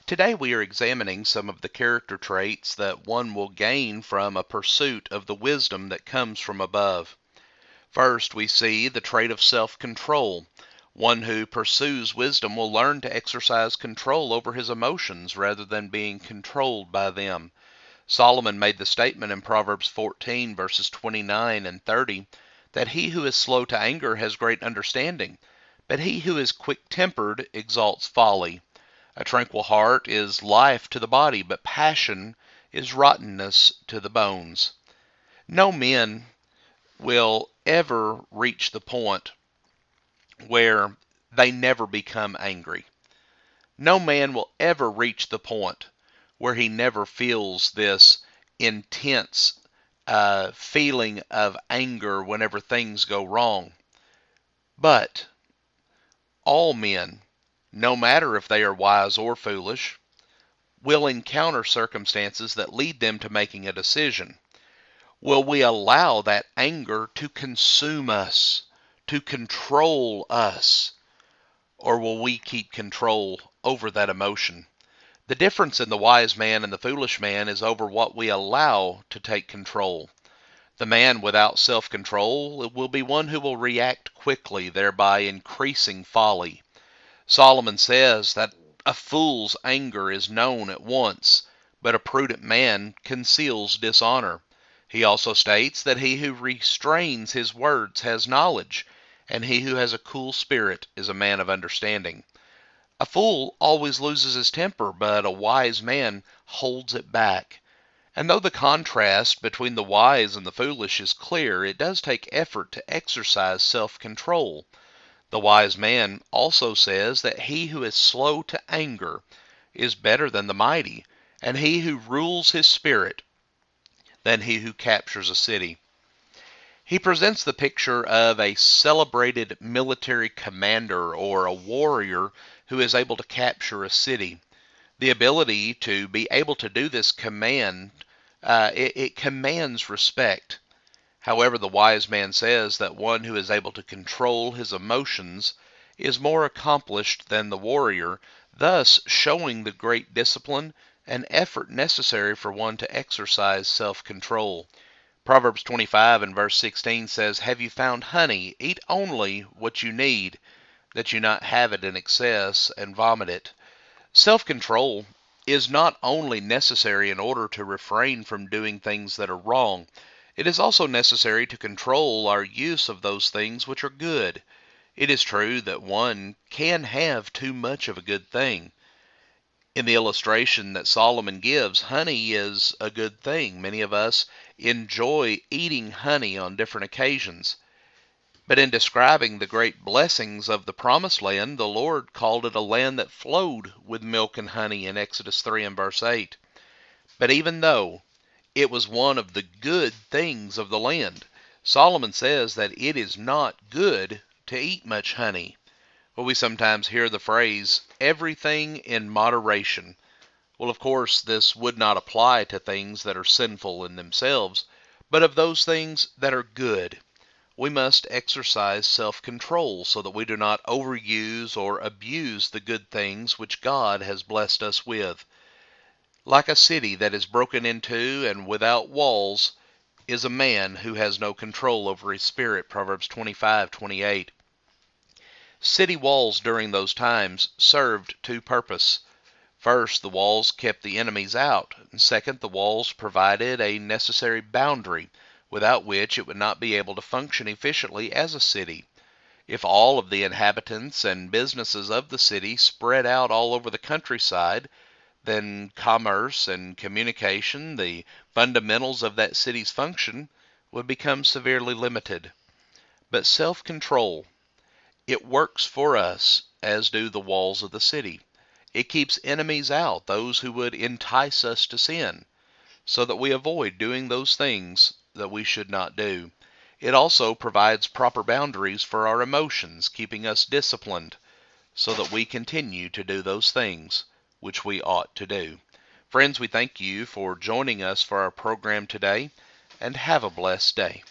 Today we are examining some of the character traits that one will gain from a pursuit of the wisdom that comes from above. First, we see the trait of self-control. One who pursues wisdom will learn to exercise control over his emotions rather than being controlled by them. Solomon made the statement in Proverbs 14, verses 29 and 30, that he who is slow to anger has great understanding, but he who is quick-tempered exalts folly. A tranquil heart is life to the body, but passion is rottenness to the bones. No men will ever reach the point where they never become angry. No man will ever reach the point where he never feels this intense feeling of anger whenever things go wrong. But all men, no matter if they are wise or foolish, will encounter circumstances that lead them to making a decision. Will we allow that anger to consume us, to control us, or will we keep control over that emotion? The difference in the wise man and the foolish man is over what we allow to take control. The man without self-control will be one who will react quickly, thereby increasing folly. Solomon says that a fool's anger is known at once, but a prudent man conceals dishonor. He also states that he who restrains his words has knowledge, and he who has a cool spirit is a man of understanding. A fool always loses his temper, but a wise man holds it back. And though the contrast between the wise and the foolish is clear, it does take effort to exercise self-control. The wise man also says that he who is slow to anger is better than the mighty, and he who rules his spirit than he who captures a city. He presents the picture of a celebrated military commander or a warrior who is able to capture a city. The ability to be able to do this it commands respect. However, the wise man says that one who is able to control his emotions is more accomplished than the warrior, thus showing the great discipline and effort necessary for one to exercise self-control. Proverbs 25 and verse 16 says, "Have you found honey? Eat only what you need, that you not have it in excess and vomit it." Self-control is not only necessary in order to refrain from doing things that are wrong, it is also necessary to control our use of those things which are good. It is true that one can have too much of a good thing. In the illustration that Solomon gives, honey is a good thing. Many of us enjoy eating honey on different occasions. But in describing the great blessings of the Promised Land, the Lord called it a land that flowed with milk and honey in Exodus 3 and verse 8. But even though it was one of the good things of the land, Solomon says that it is not good to eat much honey. Well, we sometimes hear the phrase, everything in moderation. Well, of course, this would not apply to things that are sinful in themselves, but of those things that are good. We must exercise self-control so that we do not overuse or abuse the good things which God has blessed us with. Like a city that is broken into and without walls is a man who has no control over his spirit, Proverbs 25:28. City walls during those times served two purposes. First, the walls kept the enemies out, and second, the walls provided a necessary boundary, without which it would not be able to function efficiently as a city. If all of the inhabitants and businesses of the city spread out all over the countryside, then commerce and communication, the fundamentals of that city's function, would become severely limited. But self-control, it works for us as do the walls of the city. It keeps enemies out, those who would entice us to sin, so that we avoid doing those things that we should not do. It also provides proper boundaries for our emotions, keeping us disciplined, so that we continue to do those things which we ought to do. Friends, we thank you for joining us for our program today, and have a blessed day.